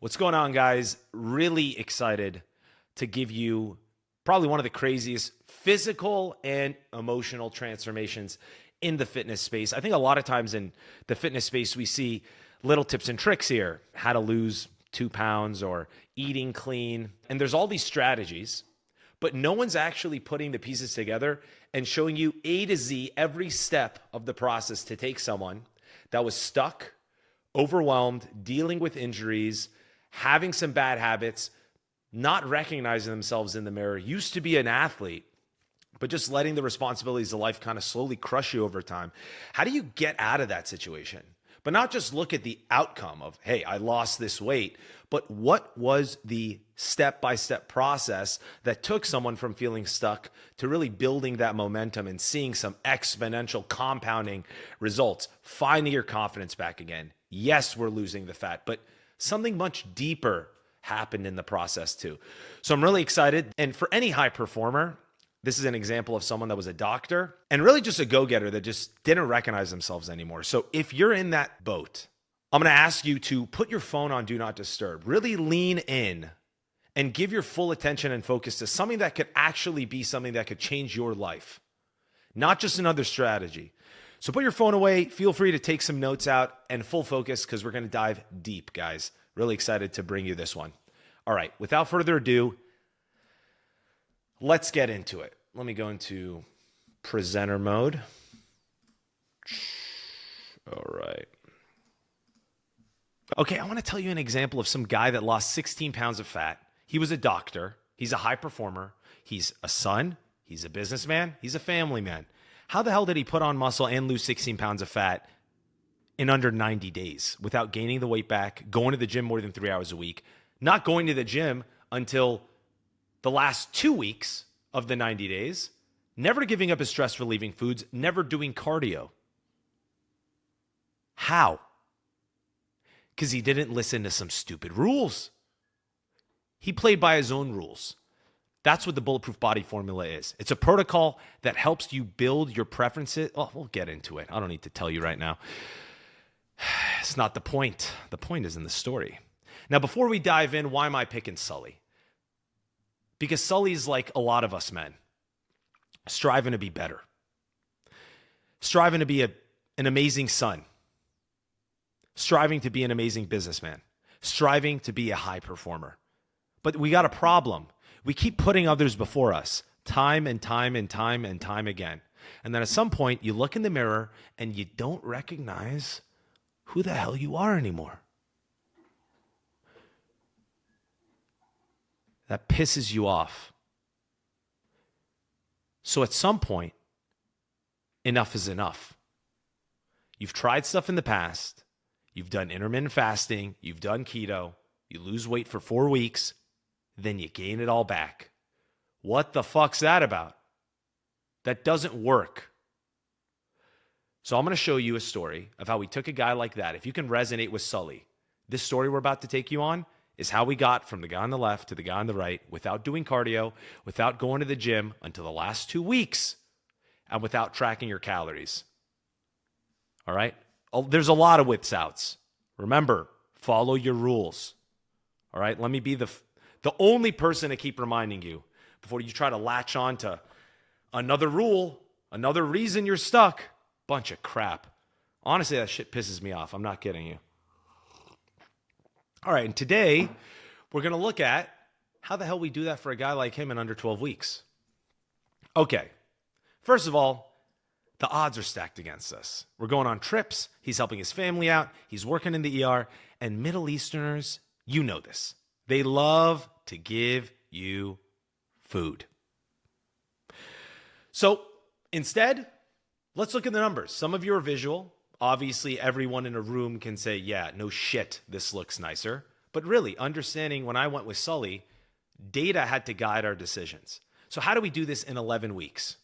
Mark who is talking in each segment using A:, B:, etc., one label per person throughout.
A: What's going on, guys? Really excited to give you probably one of the craziest physical and emotional transformations in the fitness space. I think a lot of times in the fitness space, we see little tips and tricks here, how to lose 2 pounds or eating clean. And there's all these strategies, but no one's actually putting the pieces together and showing you A to Z every step of the process to take someone that was stuck, overwhelmed, dealing with injuries, having some bad habits, not recognizing themselves in the mirror, used to be an athlete, but just letting the responsibilities of life kind of slowly crush you over time. How do you get out of that situation? But not just look at the outcome of, hey, I lost this weight, but what was the step-by-step process that took someone from feeling stuck to really building that momentum and seeing some exponential compounding results, finding your confidence back again. Yes, we're losing the fat, but something much deeper happened in the process too. So I'm really excited. And for any high performer, this is an example of someone that was a doctor and really just a go-getter that just didn't recognize themselves anymore. So if you're in that boat, I'm going to ask you to put your phone on Do Not Disturb, really lean in and give your full attention and focus to something that could actually be something that could change your life, not just another strategy. So put your phone away, feel free to take some notes out and full focus because we're going to dive deep, guys. Really excited to bring you this one. All right, without further ado, let's get into it. Let me go into presenter mode. All right. Okay, I want to tell you an example of some guy that lost 16 pounds of fat. He was a doctor. He's a high performer. He's a son. He's a businessman. He's a family man. How the hell did he put on muscle and lose 16 pounds of fat in under 90 days without gaining the weight back, going to the gym more than 3 hours a week, not going to the gym until the last 2 weeks of the 90 days, never giving up his stress relieving foods, never doing cardio? How? Because he didn't listen to some stupid rules. He played by his own rules. That's what the Bulletproof Body Formula is. It's a protocol that helps you build your preferences. Oh, we'll get into it. I don't need to tell you right now. It's not the point. The point is in the story. Now, before we dive in, why am I picking Sully? Because Sully's like a lot of us men, striving to be better, striving to be an amazing son, striving to be an amazing businessman, striving to be a high performer. But we got a problem. We keep putting others before us time and time and time and time again. And then at some point, you look in the mirror and you don't recognize who the hell you are anymore. That pisses you off. So at some point, enough is enough. You've tried stuff in the past. You've done intermittent fasting. You've done keto. You lose weight for 4 weeks. Then you gain it all back. What the fuck's that about? That doesn't work. So I'm going to show you a story of how we took a guy like that. If you can resonate with Sully, this story we're about to take you on is how we got from the guy on the left to the guy on the right without doing cardio, without going to the gym until the last 2 weeks, and without tracking your calories. All right? There's a lot of wits outs. Remember, follow your rules. All right? Let me be the only person to keep reminding you before you try to latch on to another rule, another reason you're stuck. Bunch of crap. Honestly, that shit pisses me off. I'm not kidding you. All right, and today we're going to look at how the hell we do that for a guy like him in under 12 weeks. Okay, first of all, the odds are stacked against us. We're going on trips. He's helping his family out. He's working in the ER. And Middle Easterners, you know this. They love to give you food. So instead, let's look at the numbers. Some of you are visual. Obviously, everyone in a room can say, yeah, no shit, this looks nicer. But really, understanding when I went with Sully, data had to guide our decisions. So how do we do this in 11 weeks,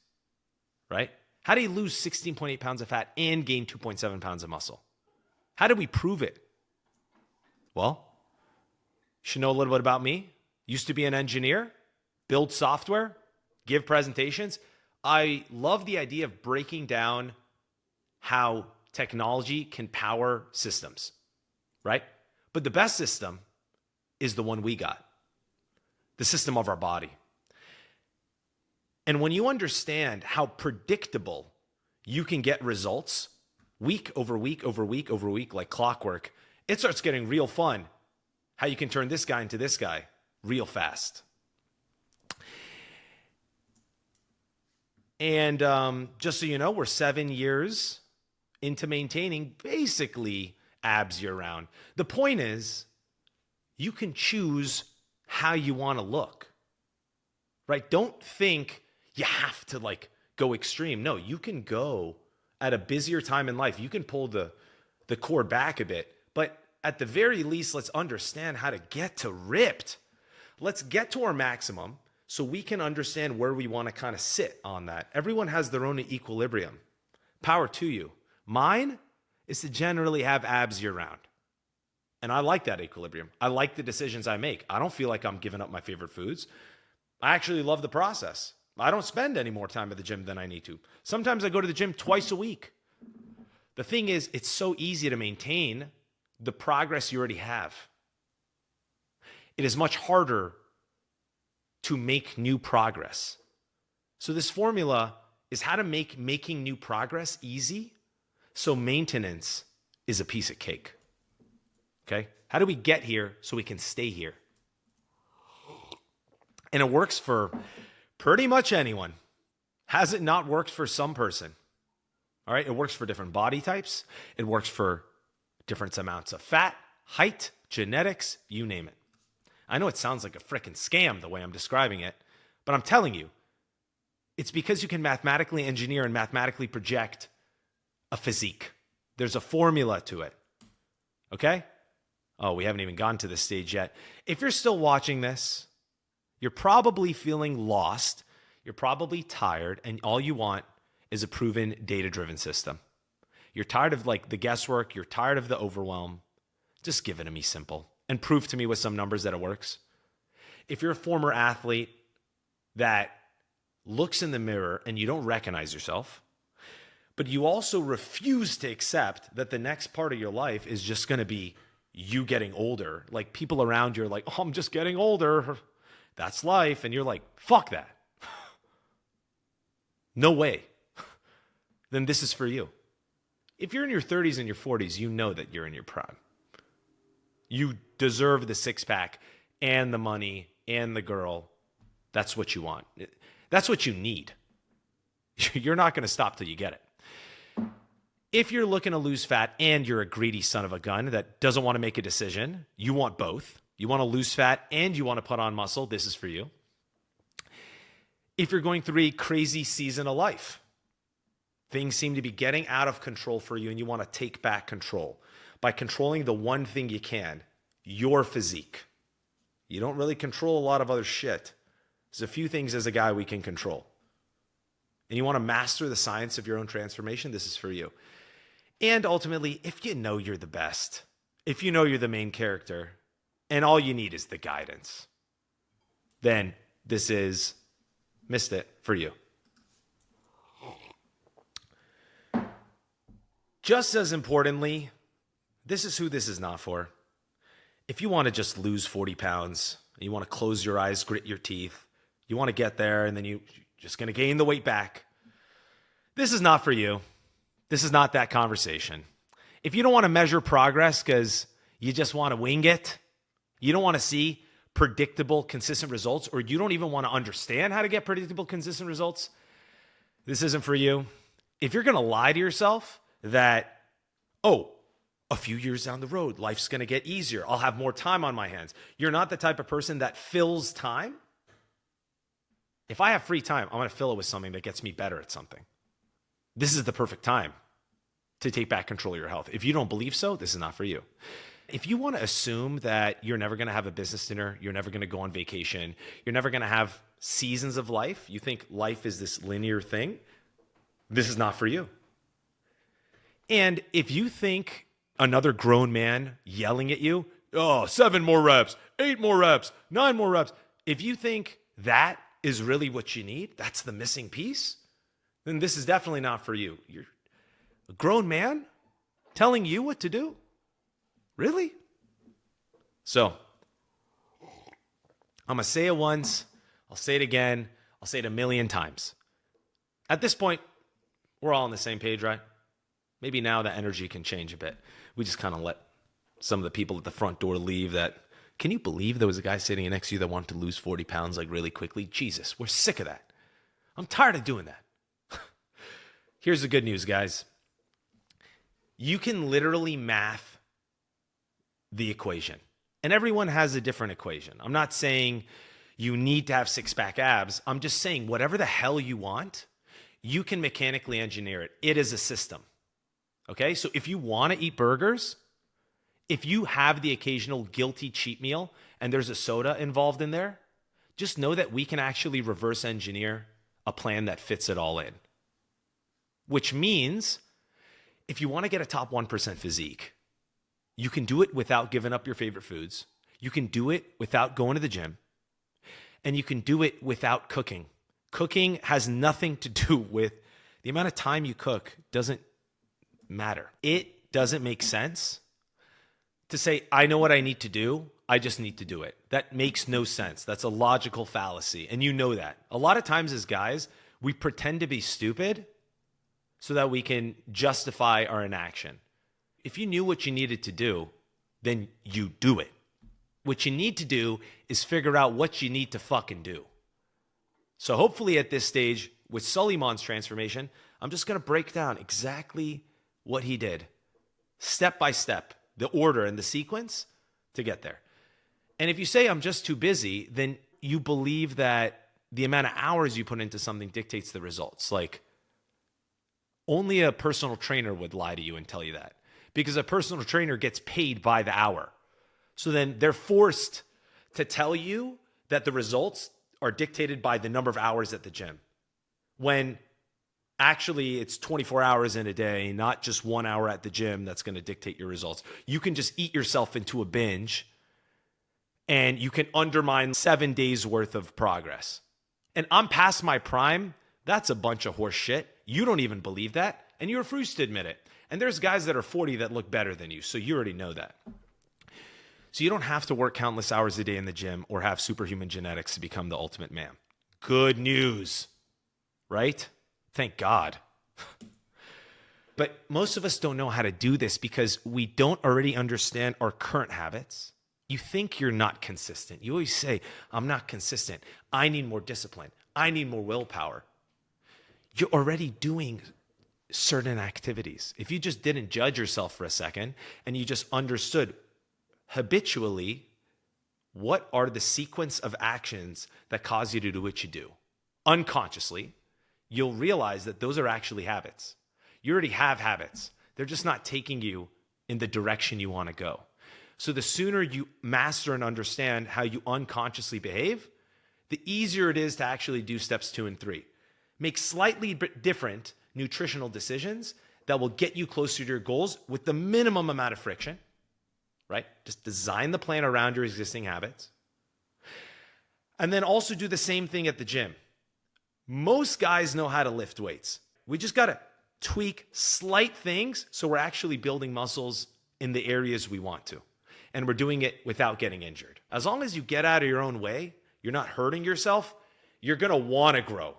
A: right? How do you lose 16.8 pounds of fat and gain 2.7 pounds of muscle? How do we prove it? Well, you should know a little bit about me. Used to be an engineer, build software, give presentations. I love the idea of breaking down how technology can power systems, right? But the best system is the one we got, the system of our body. And when you understand how predictable you can get results week over week over week over week, like clockwork, it starts getting real fun how you can turn this guy into this guy real fast. And just so you know, we're 7 years into maintaining basically abs year round. The point is, you can choose how you want to look, right? Don't think you have to like go extreme. No, you can go at a busier time in life. You can pull the cord back a bit, but at the very least, let's understand how to get to ripped. Let's get to our maximum so we can understand where we want to kind of sit on that. Everyone has their own equilibrium. Power to you. Mine is to generally have abs year round. And I like that equilibrium. I like the decisions I make. I don't feel like I'm giving up my favorite foods. I actually love the process. I don't spend any more time at the gym than I need to. Sometimes I go to the gym twice a week. The thing is, it's so easy to maintain the progress you already have. It is much harder to make new progress. So this formula is how to make making new progress easy, so maintenance is a piece of cake. Okay? How do we get here so we can stay here? And it works for pretty much anyone. Has it not worked for some person? All right? It works for different body types. It works for different amounts of fat, height, genetics, you name it. I know it sounds like a freaking scam the way I'm describing it, but I'm telling you, it's because you can mathematically engineer and mathematically project a physique. There's a formula to it. Okay? Oh, we haven't even gotten to this stage yet. If you're still watching this, you're probably feeling lost. You're probably tired, and all you want is a proven data-driven system. You're tired of like the guesswork. You're tired of the overwhelm. Just give it to me simple and prove to me with some numbers that it works. If you're a former athlete that looks in the mirror and you don't recognize yourself, but you also refuse to accept that the next part of your life is just going to be you getting older. Like people around you are like, oh, I'm just getting older. That's life. And you're like, fuck that. No way. Then this is for you. If you're in your 30s and your 40s, you know that you're in your prime. You deserve the six-pack and the money and the girl. That's what you want. That's what you need. You're not going to stop till you get it. If you're looking to lose fat and you're a greedy son of a gun that doesn't want to make a decision, you want both. You want to lose fat and you want to put on muscle, this is for you. If you're going through a crazy season of life, things seem to be getting out of control for you and you want to take back control by controlling the one thing you can, your physique. You don't really control a lot of other shit. There's a few things as a guy we can control. And you want to master the science of your own transformation, this is for you. And ultimately, if you know you're the best, if you know you're the main character, and all you need is the guidance, then this is, missed it, for you. Just as importantly, this is who this is not for. If you want to just lose 40 pounds, you want to close your eyes, grit your teeth, you want to get there, and then you're just going to gain the weight back, this is not for you. This is not that conversation. If you don't want to measure progress because you just want to wing it, you don't want to see predictable, consistent results, or you don't even want to understand how to get predictable, consistent results, this isn't for you. If you're going to lie to yourself that, oh, a few years down the road, life's going to get easier, I'll have more time on my hands. You're not the type of person that fills time. If I have free time, I'm going to fill it with something that gets me better at something. This is the perfect time to take back control of your health. If you don't believe so, this is not for you. If you want to assume that you're never going to have a business dinner, you're never going to go on vacation, you're never going to have seasons of life, you think life is this linear thing, this is not for you. And if you think another grown man yelling at you, oh, 7 more reps, 8 more reps, 9 more reps, if you think that is really what you need, that's the missing piece, then this is definitely not for you. You're a grown man telling you what to do? Really? So, I'm going to say it once. I'll say it again. I'll say it a million times. At this point, we're all on the same page, right? Maybe now that energy can change a bit. We just kind of let some of the people at the front door leave that. Can you believe there was a guy sitting next to you that wanted to lose 40 pounds like really quickly? Jesus, we're sick of that. I'm tired of doing that. Here's the good news, guys. You can literally math the equation. And everyone has a different equation. I'm not saying you need to have six-pack abs. I'm just saying whatever the hell you want, you can mechanically engineer it. It is a system. Okay? So if you want to eat burgers, if you have the occasional guilty cheat meal and there's a soda involved in there, just know that we can actually reverse engineer a plan that fits it all in. Which means if you want to get a top 1% physique, you can do it without giving up your favorite foods. You can do it without going to the gym. And you can do it without cooking. Cooking has nothing to do with the amount of time you cook. Doesn't matter. It doesn't make sense to say, I know what I need to do. I just need to do it. That makes no sense. That's a logical fallacy. And you know that. A lot of times as guys, we pretend to be stupid so that we can justify our inaction. If you knew what you needed to do, then you do it. What you need to do is figure out what you need to fucking do. So hopefully at this stage with Sullymon's transformation, I'm just going to break down exactly what he did, step by step, the order and the sequence to get there. And if you say I'm just too busy, then you believe that the amount of hours you put into something dictates the results. Like only a personal trainer would lie to you and tell you that. Because a personal trainer gets paid by the hour. So then they're forced to tell you that the results are dictated by the number of hours at the gym. When actually it's 24 hours in a day, not just 1 hour at the gym that's going to dictate your results. You can just eat yourself into a binge and you can undermine 7 days worth of progress. And I'm past my prime. That's a bunch of horse shit. You don't even believe that. And you refuse to admit it. And there's guys that are 40 that look better than you. So you already know that. So you don't have to work countless hours a day in the gym or have superhuman genetics to become the ultimate man. Good news, right? Thank God. But most of us don't know how to do this because we don't already understand our current habits. You think you're not consistent. You always say, I'm not consistent. I need more discipline. I need more willpower. You're already doing certain activities. If you just didn't judge yourself for a second and you just understood habitually what are the sequence of actions that cause you to do what you do, unconsciously, you'll realize that those are actually habits. You already have habits. They're just not taking you in the direction you want to go. So the sooner you master and understand how you unconsciously behave, the easier it is to actually do steps 2 and 3. Make slightly different nutritional decisions that will get you closer to your goals with the minimum amount of friction, right? Just design the plan around your existing habits. And then also do the same thing at the gym. Most guys know how to lift weights. We just got to tweak slight things so we're actually building muscles in the areas we want to. And we're doing it without getting injured. As long as you get out of your own way, you're not hurting yourself, you're going to want to grow.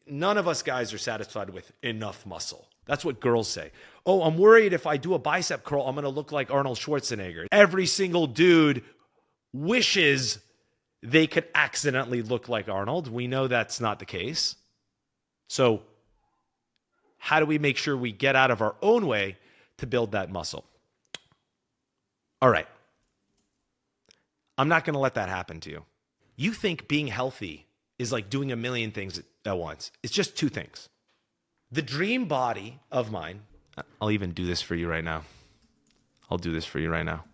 A: None of us guys are satisfied with enough muscle. That's what girls say. Oh, I'm worried if I do a bicep curl, I'm going to look like Arnold Schwarzenegger. Every single dude wishes they could accidentally look like Arnold. We know that's not the case. So how do we make sure we get out of our own way to build that muscle? All right. I'm not going to let that happen to you. You think being healthy is like doing a million things at once. It's just 2 things. The dream body of mine, I'll even do this for you right now. I'll do this for you right now.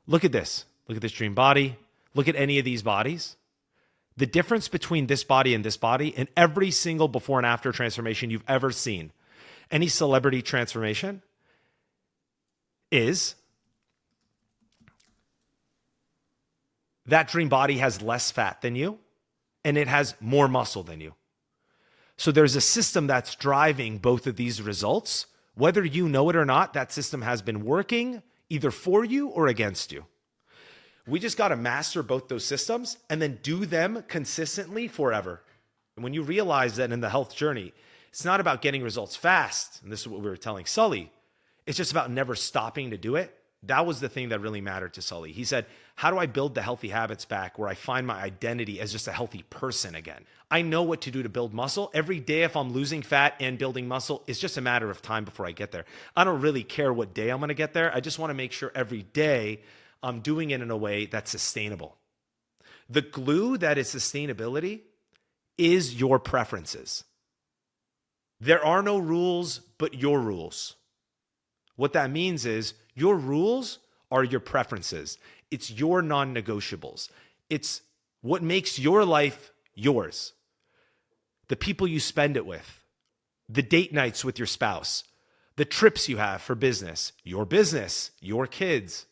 A: Look at this. Look at this dream body. Look at any of these bodies. The difference between this body and every single before and after transformation you've ever seen, any celebrity transformation, is that dream body has less fat than you and it has more muscle than you. So there's a system that's driving both of these results. Whether you know it or not, that system has been working either for you or against you. We just got to master both those systems and then do them consistently forever. And when you realize that in the health journey, it's not about getting results fast. And this is what we were telling Sully. It's just about never stopping to do it. That was the thing that really mattered to Sully. He said, how do I build the healthy habits back where I find my identity as just a healthy person again? I know what to do to build muscle. Every day, if I'm losing fat and building muscle, it's just a matter of time before I get there. I don't really care what day I'm going to get there. I just want to make sure every day I'm doing it in a way that's sustainable. The glue that is sustainability is your preferences. There are no rules but your rules. What that means is your rules are your preferences. It's your non-negotiables. It's what makes your life yours. The people you spend it with, the date nights with your spouse, the trips you have for business, your kids.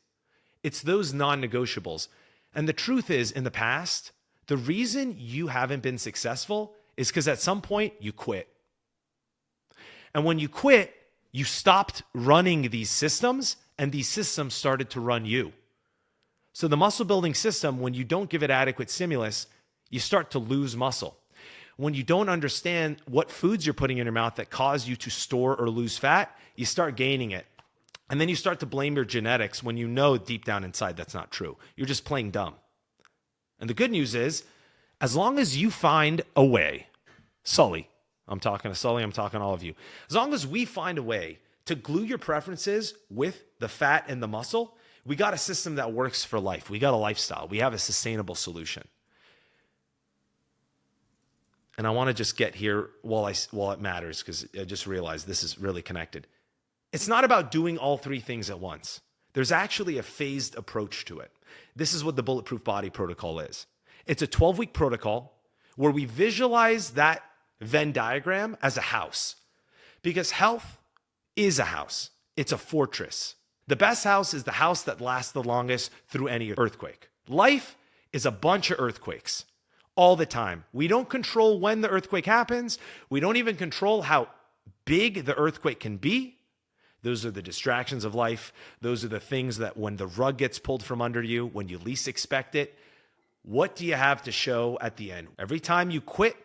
A: It's those non-negotiables. And the truth is, in the past, the reason you haven't been successful is because at some point you quit. And when you quit, you stopped running these systems and these systems started to run you. So the muscle building system, when you don't give it adequate stimulus, you start to lose muscle. When you don't understand what foods you're putting in your mouth that cause you to store or lose fat, you start gaining it. And then you start to blame your genetics when you know deep down inside that's not true. You're just playing dumb. And the good news is, as long as you find a way, Sully, I'm talking to Sully, I'm talking to all of you. As long as we find a way to glue your preferences with the fat and the muscle, we got a system that works for life. We got a lifestyle. We have a sustainable solution. And I want to just get here while it matters, because I just realized this is really connected. It's not about doing all three things at once. There's actually a phased approach to it. This is what the Bulletproof Body Protocol is. It's a 12-week protocol where we visualize that Venn diagram as a house, because health is a house. It's a fortress. The best house is the house that lasts the longest through any earthquake. Life is a bunch of earthquakes all the time. We don't control when the earthquake happens. We don't even control how big the earthquake can be. Those are the distractions of life. Those are the things that when the rug gets pulled from under you, when you least expect it, what do you have to show at the end? Every time you quit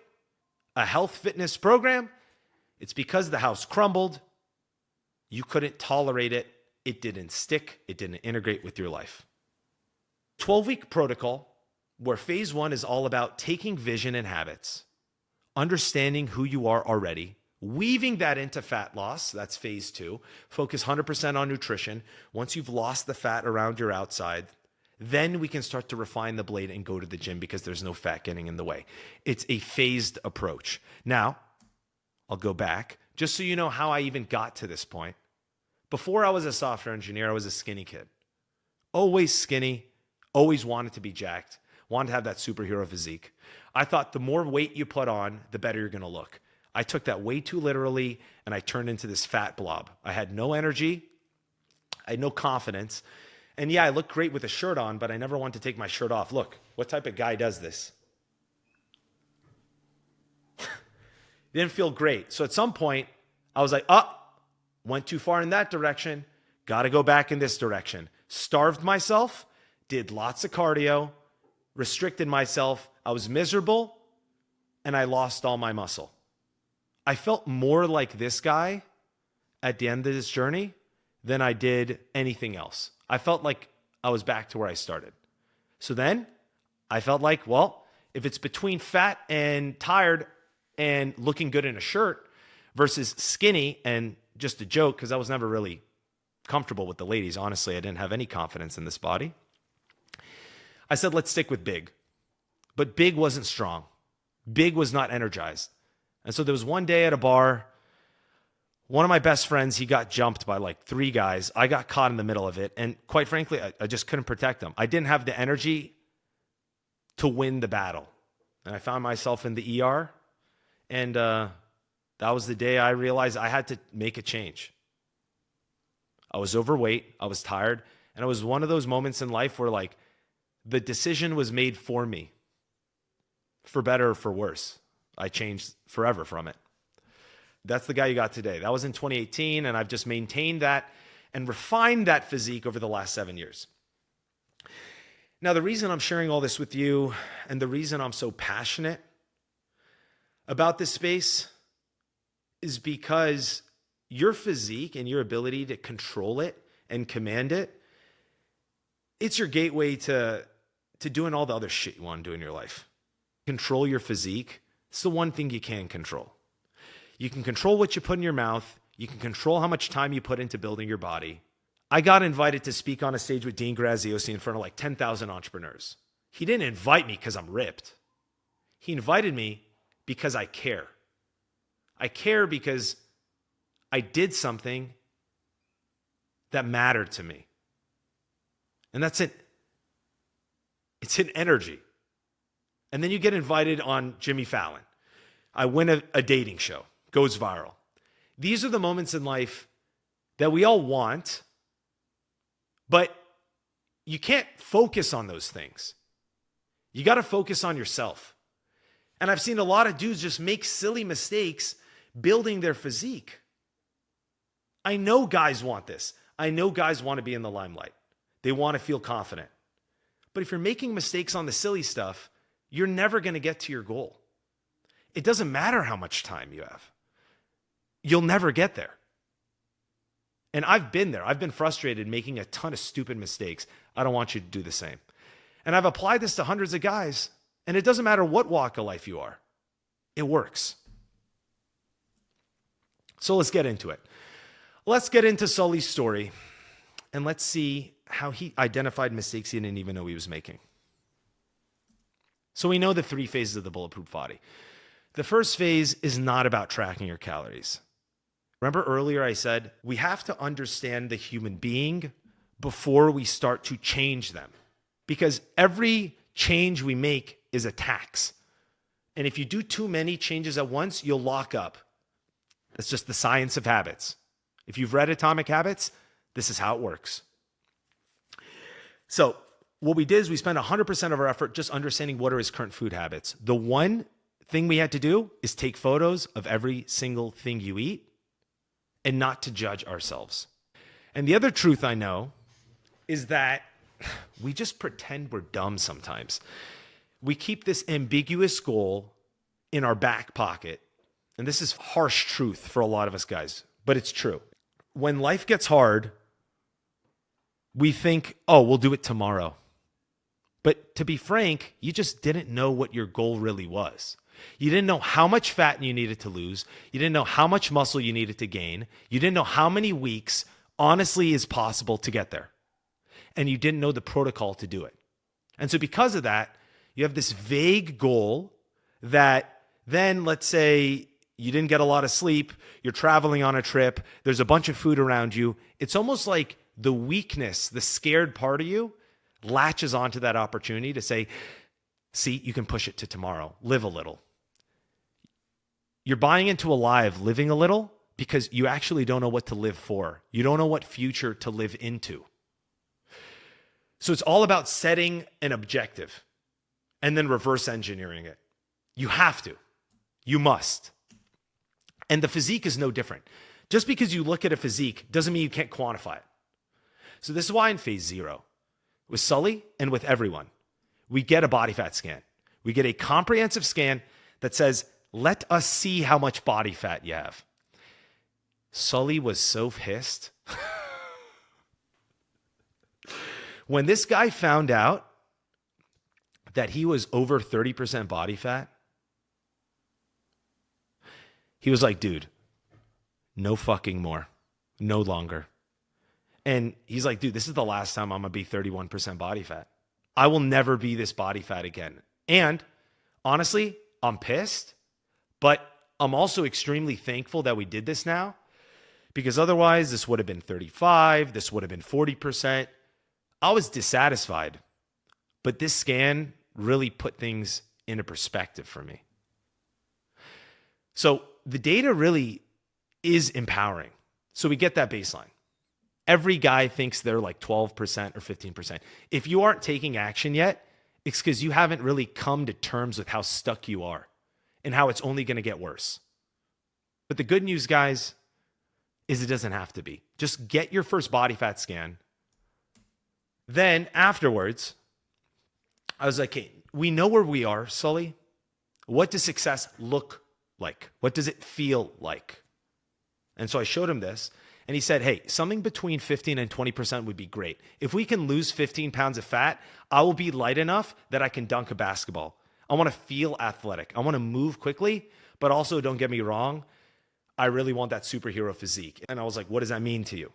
A: a health fitness program, it's because the house crumbled. You couldn't tolerate it. It didn't stick. It didn't integrate with your life. 12-week protocol where phase 1 is all about taking vision and habits, understanding who you are already, weaving that into fat loss. That's phase 2. Focus 100% on nutrition. Once you've lost the fat around your outside, then we can start to refine the blade and go to the gym because there's no fat getting in the way. It's a phased approach. Now, I'll go back just so you know how I even got to this point. Before I was a software engineer, I was a skinny kid. Always skinny, always wanted to be jacked, wanted to have that superhero physique. I thought the more weight you put on, the better you're going to look. I took that way too literally, and I turned into this fat blob. I had no energy. I had no confidence. And yeah, I looked great with a shirt on, but I never wanted to take my shirt off. Look, what type of guy does this? Didn't feel great. So at some point, I was like, went too far in that direction. Got to go back in this direction. Starved myself, did lots of cardio, restricted myself. I was miserable, and I lost all my muscle. I felt more like this guy at the end of this journey than I did anything else. I felt like I was back to where I started. So then I felt like, well, if it's between fat and tired and looking good in a shirt versus skinny and just a joke, because I was never really comfortable with the ladies. Honestly, I didn't have any confidence in this body. I said, let's stick with big. But big wasn't strong. Big was not energized. And so there was one day at a bar, one of my best friends, he got jumped by like 3 guys. I got caught in the middle of it. And quite frankly, I just couldn't protect him. I didn't have the energy to win the battle. And I found myself in the ER. And that was the day I realized I had to make a change. I was overweight. I was tired. And it was one of those moments in life where like the decision was made for me, for better or for worse. I changed forever from it. That's the guy you got today. That was in 2018, and I've just maintained that and refined that physique over the last 7 years. Now, the reason I'm sharing all this with you and the reason I'm so passionate about this space is because your physique and your ability to control it and command it, it's your gateway to doing all the other shit you want to do in your life. Control your physique. It's the one thing you can control. You can control what you put in your mouth. You can control how much time you put into building your body. I got invited to speak on a stage with Dean Graziosi in front of like 10,000 entrepreneurs. He didn't invite me because I'm ripped. He invited me because I care. I care because I did something that mattered to me. And that's it. It's an energy. And then you get invited on Jimmy Fallon. I win a dating show, goes viral. These are the moments in life that we all want, but you can't focus on those things. You got to focus on yourself. And I've seen a lot of dudes just make silly mistakes building their physique. I know guys want this. I know guys want to be in the limelight. They want to feel confident. But if you're making mistakes on the silly stuff, you're never going to get to your goal. It doesn't matter how much time you have. You'll never get there. And I've been there. I've been frustrated making a ton of stupid mistakes. I don't want you to do the same. And I've applied this to hundreds of guys, and it doesn't matter what walk of life you are. It works. So let's get into it. Let's get into Sully's story, and let's see how he identified mistakes he didn't even know he was making. So we know the 3 phases of the bulletproof body. The first phase is not about tracking your calories. Remember earlier I said we have to understand the human being before we start to change them. Because every change we make is a tax. And if you do too many changes at once, you'll lock up. That's just the science of habits. If you've read Atomic Habits, this is how it works. So what we did is we spent 100% of our effort just understanding what are his current food habits. The one thing we had to do is take photos of every single thing you eat and not to judge ourselves. And the other truth I know is that we just pretend we're dumb sometimes. We keep this ambiguous goal in our back pocket. And this is harsh truth for a lot of us guys, but it's true. When life gets hard, we think, oh, we'll do it tomorrow. But to be frank, you just didn't know what your goal really was. You didn't know how much fat you needed to lose. You didn't know how much muscle you needed to gain. You didn't know how many weeks honestly is possible to get there. And you didn't know the protocol to do it. And so because of that, you have this vague goal that then, let's say you didn't get a lot of sleep, you're traveling on a trip, there's a bunch of food around you. It's almost like the weakness, the scared part of you latches onto that opportunity to say, see, you can push it to tomorrow, live a little. You're buying into a lie of living a little because you actually don't know what to live for. You don't know what future to live into. So it's all about setting an objective and then reverse engineering it. You have to. You must. And the physique is no different. Just because you look at a physique doesn't mean you can't quantify it. So this is why in phase 0, with Sully and with everyone, we get a body fat scan. We get a comprehensive scan that says, let us see how much body fat you have. Sully was so pissed. When this guy found out that he was over 30% body fat, he was like, dude, no fucking more. No longer. And he's like, dude, this is the last time I'm going to be 31% body fat. I will never be this body fat again. And honestly, I'm pissed, but I'm also extremely thankful that we did this now, because otherwise this would have been 35, this would have been 40%. I was dissatisfied, but this scan really put things into perspective for me. So the data really is empowering. So we get that baseline. Every guy thinks they're like 12% or 15%. If you aren't taking action yet, it's because you haven't really come to terms with how stuck you are and how it's only going to get worse. But the good news, guys, is it doesn't have to be. Just get your first body fat scan. Then afterwards, I was like, hey, we know where we are, Sully. What does success look like? What does it feel like? And so I showed him this, and he said, hey, something between 15 and 20% would be great. If we can lose 15 pounds of fat, I will be light enough that I can dunk a basketball. I want to feel athletic. I want to move quickly, but also, don't get me wrong, I really want that superhero physique. And I was like, what does that mean to you?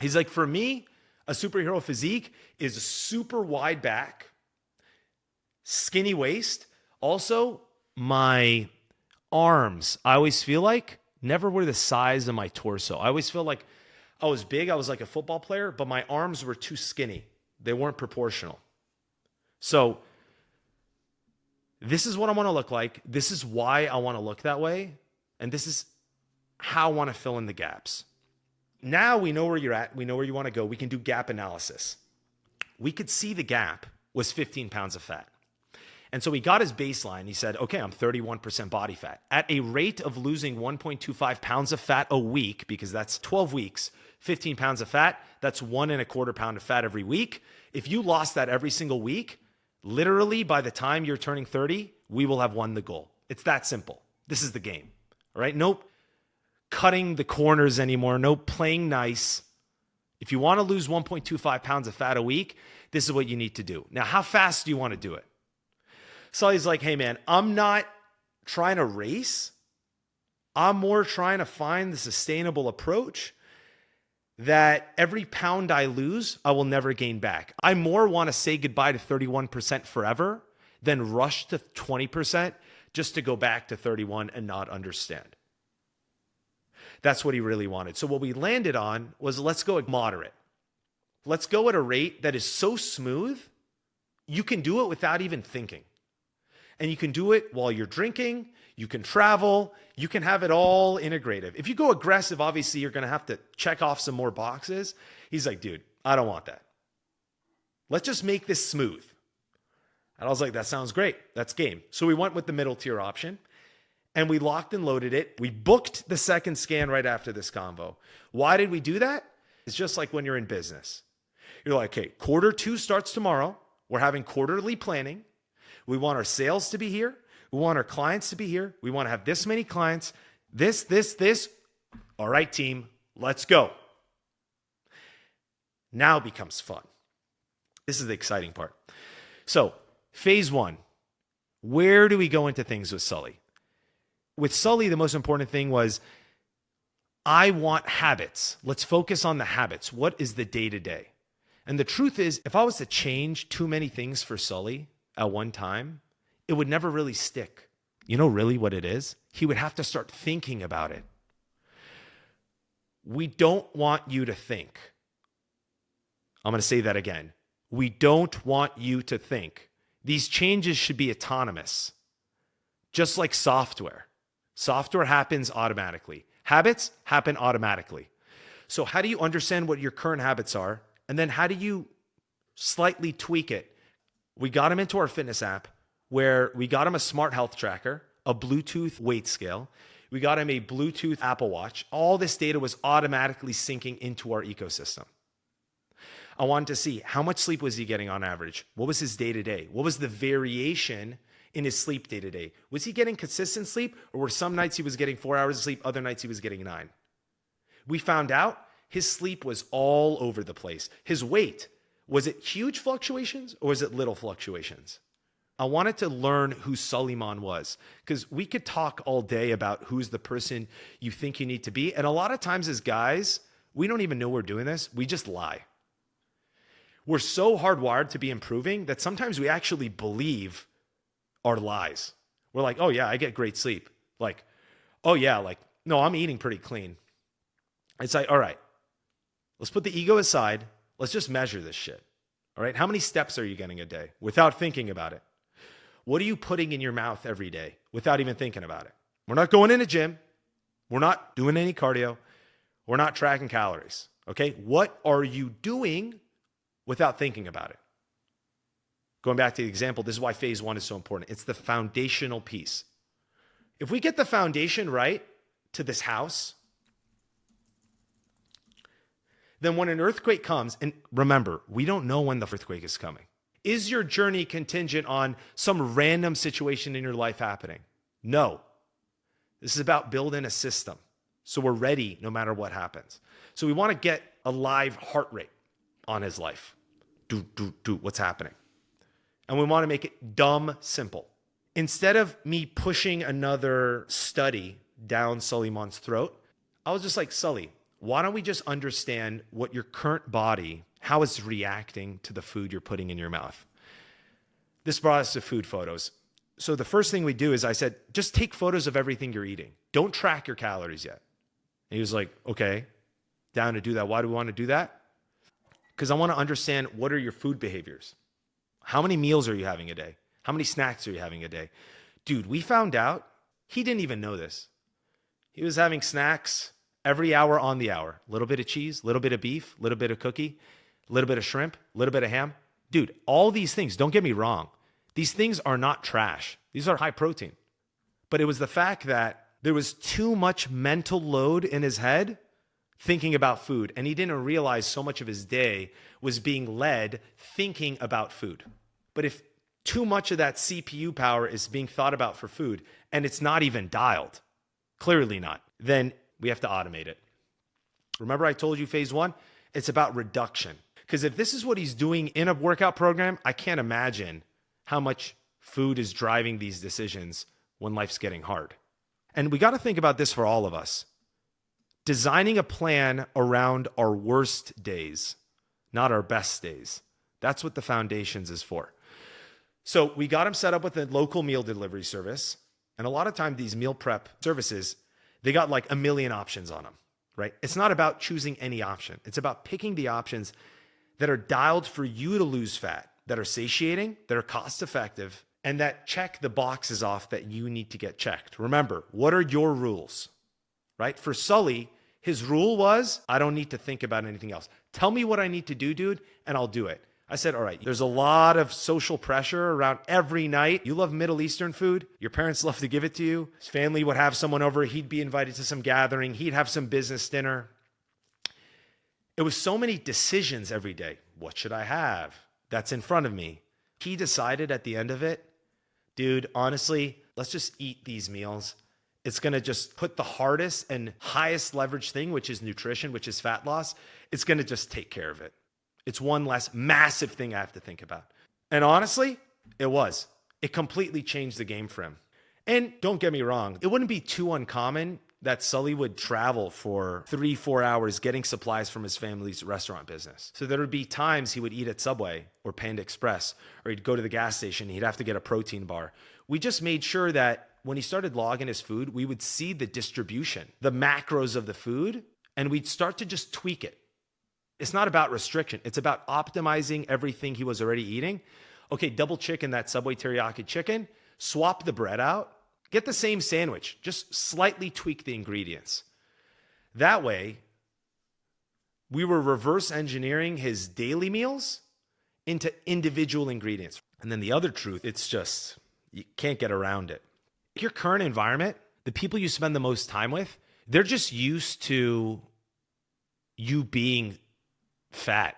A: He's like, for me, a superhero physique is a super wide back, skinny waist. Also, my arms, I always feel like, never were the size of my torso. I always feel like I was big. I was like a football player, but my arms were too skinny. They weren't proportional. So this is what I want to look like. This is why I want to look that way. And this is how I want to fill in the gaps. Now we know where you're at. We know where you want to go. We can do gap analysis. We could see the gap was 15 pounds of fat. And so he got his baseline. He said, okay, I'm 31% body fat. At a rate of losing 1.25 pounds of fat a week, because that's 12 weeks, 15 pounds of fat, that's 1.25 pound of fat every week. If you lost that every single week, literally by the time you're turning 30, we will have won the goal. It's that simple. This is the game. All right? Nope cutting the corners anymore. No playing nice. If you want to lose 1.25 pounds of fat a week, this is what you need to do. Now, how fast do you want to do it? So he's like, hey man, I'm not trying to race. I'm more trying to find the sustainable approach that every pound I lose, I will never gain back. I more want to say goodbye to 31% forever than rush to 20% just to go back to 31 and not understand. That's what he really wanted. So what we landed on was, let's go at moderate. Let's go at a rate that is so smooth, you can do it without even thinking. And you can do it while you're drinking, you can travel, you can have it all integrative. If you go aggressive, obviously you're going to have to check off some more boxes. He's like, dude, I don't want that. Let's just make this smooth. And I was like, that sounds great. That's game. So we went with the middle tier option and we locked and loaded it. We booked the second scan right after this convo. Why did we do that? It's just like when you're in business. You're like, okay, Q2 starts tomorrow. We're having quarterly planning. We want our sales to be here. We want our clients to be here. We want to have this many clients. This. All right, team, let's go. Now becomes fun. This is the exciting part. So phase one, where do we go into things with Sully? With Sully, the most important thing was, I want habits. Let's focus on the habits. What is the day-to-day? And the truth is, if I was to change too many things for Sully at one time, it would never really stick. You know really what it is? He would have to start thinking about it. We don't want you to think. I'm going to say that again. We don't want you to think. These changes should be autonomous, just like software. Software happens automatically. Habits happen automatically. So how do you understand what your current habits are? And then how do you slightly tweak it? We got him into our fitness app where we got him a smart health tracker, a Bluetooth weight scale. We got him a Bluetooth Apple Watch. All this data was automatically syncing into our ecosystem. I wanted to see how much sleep was he getting on average? What was his day-to-day? What was the variation in his sleep day-to-day? Was he getting consistent sleep, or were some nights he was getting 4 hours of sleep, other nights he was getting 9? We found out his sleep was all over the place. His weight, was it huge fluctuations or was it little fluctuations? I wanted to learn who Suleiman was, because we could talk all day about who's the person you think you need to be. And a lot of times as guys, we don't even know we're doing this. We just lie. We're so hardwired to be improving that sometimes we actually believe our lies. We're like, oh yeah, I get great sleep. Like, oh yeah, like, no, I'm eating pretty clean. It's like, all right, let's put the ego aside. Let's just measure this shit. All right. How many steps are you getting a day without thinking about it? What are you putting in your mouth every day without even thinking about it? We're not going in a gym. We're not doing any cardio. We're not tracking calories. Okay. What are you doing without thinking about it? Going back to the example, this is why phase one is so important. It's the foundational piece. If we get the foundation right to this house, then when an earthquake comes, and remember, we don't know when the earthquake is coming. Is your journey contingent on some random situation in your life happening? No. This is about building a system so we're ready no matter what happens. So we want to get a live heart rate on his life. What's happening? And we want to make it dumb simple. Instead of me pushing another study down Sully Mon's throat, I was just like, Sully, why don't we just understand what your current body, how it's reacting to the food you're putting in your mouth? This brought us to food photos. So the first thing we do is I said, just take photos of everything you're eating. Don't track your calories yet. And he was like, okay, down to do that. Why do we want to do that? Because I want to understand, what are your food behaviors? How many meals are you having a day? How many snacks are you having a day? Dude, we found out he didn't even know this. He was having snacks every hour on the hour. A little bit of cheese, a little bit of beef, a little bit of cookie, a little bit of shrimp, a little bit of ham. Dude, all these things, don't get me wrong. These things are not trash. These are high protein. But it was the fact that there was too much mental load in his head thinking about food. And he didn't realize so much of his day was being led thinking about food. But if too much of that CPU power is being thought about for food and it's not even dialed, clearly not, then we have to automate it. Remember I told you phase one? It's about reduction. Because if this is what he's doing in a workout program, I can't imagine how much food is driving these decisions when life's getting hard. And we got to think about this for all of us. Designing a plan around our worst days, not our best days. That's what the foundations is for. So we got him set up with a local meal delivery service. And a lot of time these meal prep services, they got like a million options on them, right? It's not about choosing any option. It's about picking the options that are dialed for you to lose fat, that are satiating, that are cost effective, and that check the boxes off that you need to get checked. Remember, what are your rules, right? For Sully, his rule was, I don't need to think about anything else. Tell me what I need to do, dude, and I'll do it. I said, all right, there's a lot of social pressure around every night. You love Middle Eastern food. Your parents love to give it to you. His family would have someone over. He'd be invited to some gathering. He'd have some business dinner. It was so many decisions every day. What should I have? That's in front of me. He decided at the end of it, dude, honestly, let's just eat these meals. It's going to just put the hardest and highest leverage thing, which is nutrition, which is fat loss. It's going to just take care of it. It's one less massive thing I have to think about. And honestly, it was. It completely changed the game for him. And don't get me wrong, it wouldn't be too uncommon that Sully would travel for 3-4 hours getting supplies from his family's restaurant business. So there would be times he would eat at Subway or Panda Express, or he'd go to the gas station, he'd have to get a protein bar. We just made sure that when he started logging his food, we would see the distribution, the macros of the food, and we'd start to just tweak it. It's not about restriction. It's about optimizing everything he was already eating. Okay, double chicken, that Subway teriyaki chicken, swap the bread out, get the same sandwich, just slightly tweak the ingredients. That way, we were reverse engineering his daily meals into individual ingredients. And then the other truth, it's just, you can't get around it. Your current environment, the people you spend the most time with, they're just used to you being fat,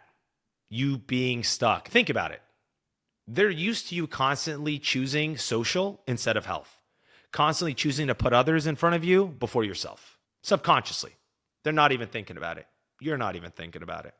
A: you being stuck. Think about it. They're used to you constantly choosing social instead of health, constantly choosing to put others in front of you before yourself, subconsciously. They're not even thinking about it. You're not even thinking about it.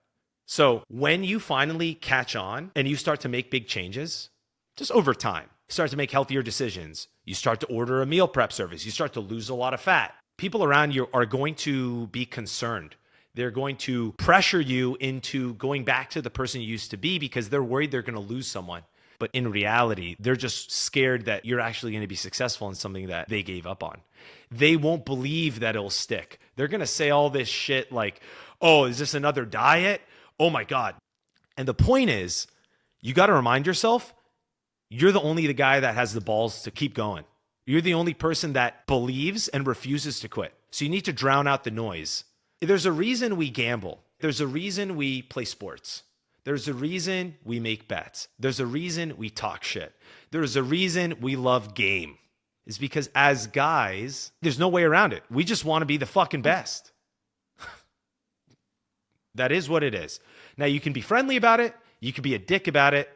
A: So when you finally catch on and you start to make big changes, just over time, you start to make healthier decisions. You start to order a meal prep service. You start to lose a lot of fat. People around you are going to be concerned. They're going to pressure you into going back to the person you used to be because they're worried they're going to lose someone. But in reality, they're just scared that you're actually going to be successful in something that they gave up on. They won't believe that it'll stick. They're going to say all this shit like, oh, is this another diet? Oh my God. And the point is, you got to remind yourself, you're the guy that has the balls to keep going. You're the only person that believes and refuses to quit. So you need to drown out the noise. There's a reason we gamble. There's a reason we play sports. There's a reason we make bets. There's a reason we talk shit. There's a reason we love game. It's because as guys, there's no way around it. We just want to be the fucking best. That is what it is. Now you can be friendly about it. You can be a dick about it.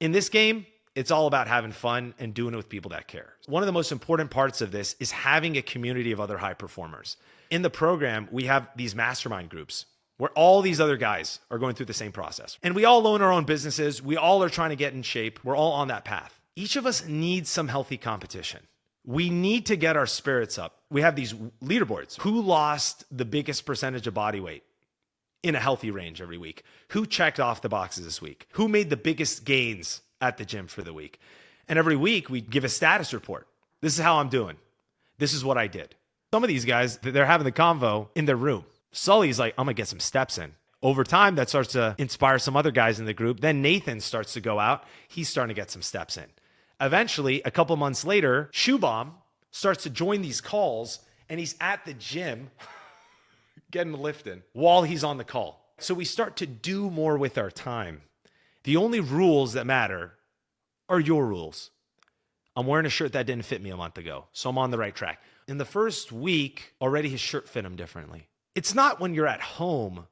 A: In this game, it's all about having fun and doing it with people that care. One of the most important parts of this is having a community of other high performers. In the program, we have these mastermind groups where all these other guys are going through the same process. And we all own our own businesses. We all are trying to get in shape. We're all on that path. Each of us needs some healthy competition. We need to get our spirits up. We have these leaderboards. Who lost the biggest percentage of body weight in a healthy range every week? Who checked off the boxes this week? Who made the biggest gains at the gym for the week? And every week we give a status report. This is how I'm doing. This is what I did. Some of these guys, they're having the convo in their room. Sully's like, I'm gonna get some steps in. Over time, that starts to inspire some other guys in the group. Then Nathan starts to go out. He's starting to get some steps in. Eventually, a couple months later, Shoe Bomb starts to join these calls, and he's at the gym getting the lift in while he's on the call. So we start to do more with our time. The only rules that matter are your rules. I'm wearing a shirt that didn't fit me a month ago, so I'm on the right track. In the first week, already his shirt fit him differently. It's not when you're at home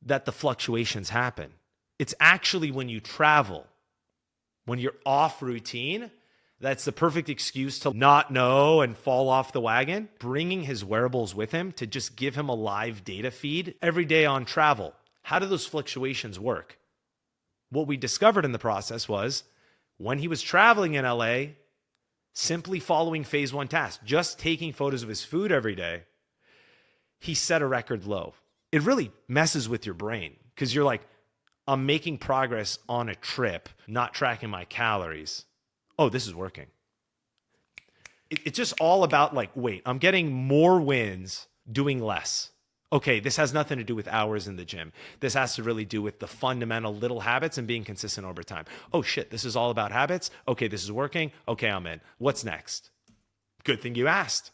A: that the fluctuations happen. It's actually when you travel, when you're off routine. That's the perfect excuse to not know and fall off the wagon. Bringing his wearables with him to just give him a live data feed every day on travel. How do those fluctuations work? What we discovered in the process was when he was traveling in LA, simply following phase 1 tasks, just taking photos of his food every day, he set a record low. It really messes with your brain because you're like, I'm making progress on a trip, not tracking my calories. Oh, this is working. It's just all about like, wait, I'm getting more wins doing less. Okay, this has nothing to do with hours in the gym. This has to really do with the fundamental little habits and being consistent over time. Oh shit, this is all about habits. Okay, this is working. Okay, I'm in. What's next? Good thing you asked.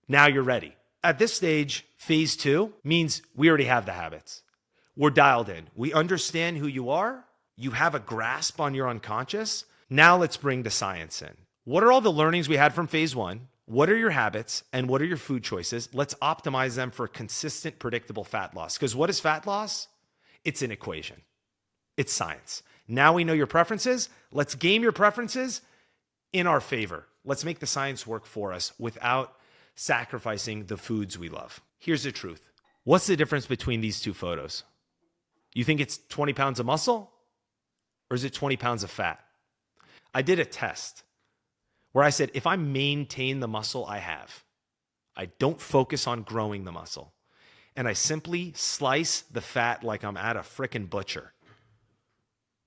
A: Now you're ready. At this stage, phase 2 means we already have the habits. We're dialed in. We understand who you are. You have a grasp on your unconscious. Now let's bring the science in. What are all the learnings we had from phase 1? What are your habits and what are your food choices? Let's optimize them for consistent, predictable fat loss. Because what is fat loss? It's an equation. It's science. Now we know your preferences. Let's game your preferences in our favor. Let's make the science work for us without sacrificing the foods we love. Here's the truth. What's the difference between these two photos? You think it's 20 pounds of muscle or is it 20 pounds of fat? I did a test where I said, if I maintain the muscle I have, I don't focus on growing the muscle, and I simply slice the fat like I'm at a frickin' butcher,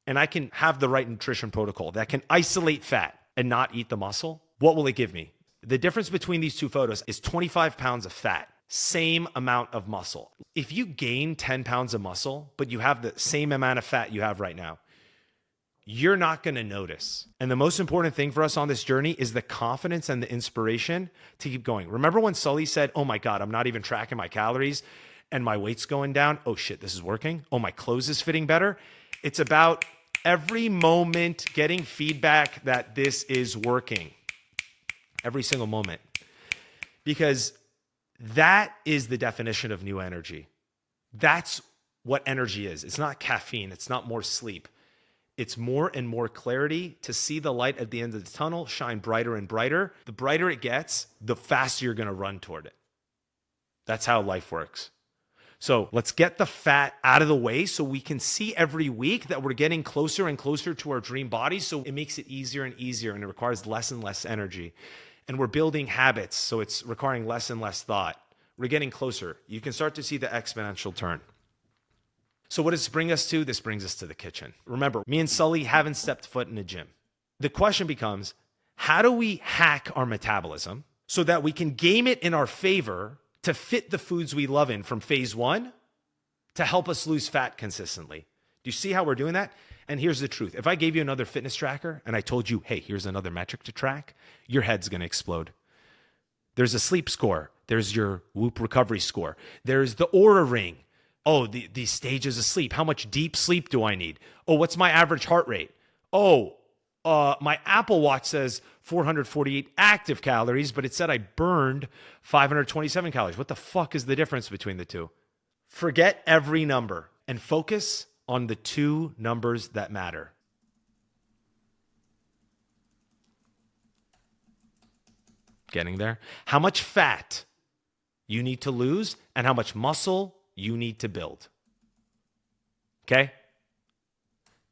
A: and I can have the right nutrition protocol that can isolate fat and not eat the muscle, what will it give me? The difference between these two photos is 25 pounds of fat, same amount of muscle. If you gain 10 pounds of muscle, but you have the same amount of fat you have right now, you're not going to notice. And the most important thing for us on this journey is the confidence and the inspiration to keep going. Remember when Sully said, oh my God, I'm not even tracking my calories and my weight's going down. Oh shit, this is working. Oh, my clothes is fitting better. It's about every moment getting feedback that this is working. Every single moment. Because that is the definition of new energy. That's what energy is. It's not caffeine. It's not more sleep. It's more and more clarity to see the light at the end of the tunnel shine brighter and brighter. The brighter it gets, the faster you're going to run toward it. That's how life works. So let's get the fat out of the way so we can see every week that we're getting closer and closer to our dream body. So it makes it easier and easier and it requires less and less energy. And we're building habits, so it's requiring less and less thought. We're getting closer. You can start to see the exponential turn. So what does this bring us to? This brings us to the kitchen. Remember, me and Sully haven't stepped foot in a gym. The question becomes, how do we hack our metabolism so that we can game it in our favor to fit the foods we love in from phase 1 to help us lose fat consistently? Do you see how we're doing that? And here's the truth. If I gave you another fitness tracker and I told you, hey, here's another metric to track, your head's going to explode. There's a sleep score. There's your Whoop recovery score. There's the Aura ring. Oh, the stages of sleep. How much deep sleep do I need? Oh, what's my average heart rate? Oh, my Apple Watch says 448 active calories, but it said I burned 527 calories. What the fuck is the difference between the two? Forget every number and focus on the two numbers that matter. Getting there. How much fat you need to lose and how much muscle you need to build. Okay?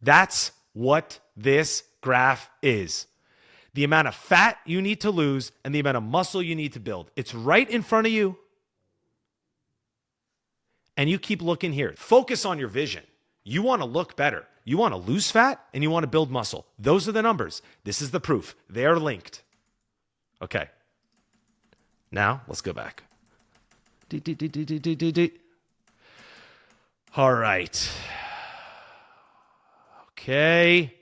A: That's what this graph is. The amount of fat you need to lose and the amount of muscle you need to build. It's right in front of you. And you keep looking here. Focus on your vision. You want to look better. You want to lose fat and you want to build muscle. Those are the numbers. This is the proof. They are linked. Okay. Now, let's go back. All right. Okay.